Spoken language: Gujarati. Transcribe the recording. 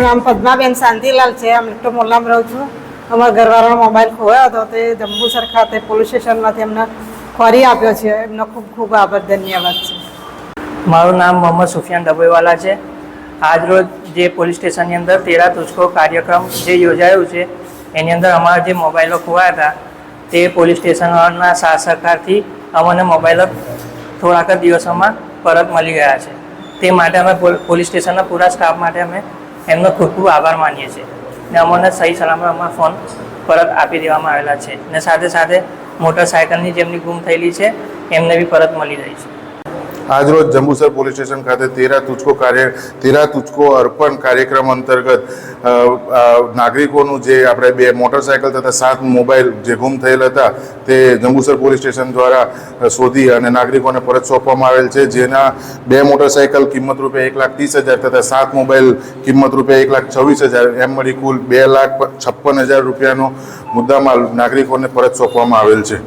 નામ પદ્માબેન શાંતિલાલ છે. અમે તો મોલ્લામાં રહું છું. અમારા ઘરવાળાનો મોબાઈલ ખોવાયો હતો તે જંબુસર ખાતે પોલીસ સ્ટેશનમાંથી એમને ફરી આપ્યો છે. એમનો ખૂબ ખૂબ આભાર, ધન્યવાદ છે. મારું નામ મોહમ્મદ સુફિયાન ડબોઈવાલા છે. આજરોજ જે પોલીસ સ્ટેશનની અંદર 13 તુસ્કો કાર્યક્રમ જે યોજાયું છે એની અંદર અમારા જે મોબાઈલો ખોવાયા હતા તે પોલીસ સ્ટેશનના સાથ સહકારથી અમને મોબાઈલો થોડાક જ દિવસોમાં પરત મળી ગયા છે. તે માટે અમે પોલીસ સ્ટેશનના પૂરા સ્ટાફ માટે અમે એમનો ખૂબ ખૂબ આભાર માનીએ છીએ ને અમને સહી સલામત અમારા ફોન પરત આપી દેવામાં આવેલા છે ને સાથે સાથે મોટરસાયકલની જેમની ગુમ થયેલી છે એમને બી પરત મળી રહી છે. આજરોજ જંબુસર પોલીસ સ્ટેશન ખાતે 13 તુચકો અર્પણ કાર્યક્રમ અંતર્ગત નાગરિકોનું જે આપણે 2 મોટરસાયકલ તથા 7 મોબાઈલ જે ગુમ થયેલ હતા તે જંબુસર પોલીસ સ્ટેશન દ્વારા શોધી અને નાગરિકોને પરત સોંપવામાં આવેલ છે. જેના 2 મોટરસાયકલ કિંમત રૂપિયા 1,30,000 તથા 7 મોબાઈલ કિંમત રૂપિયા 1,24,000 એમ મળી કુલ 2,56,000 રૂપિયાનો મુદ્દામાલ નાગરિકોને પરત સોંપવામાં આવેલ છે.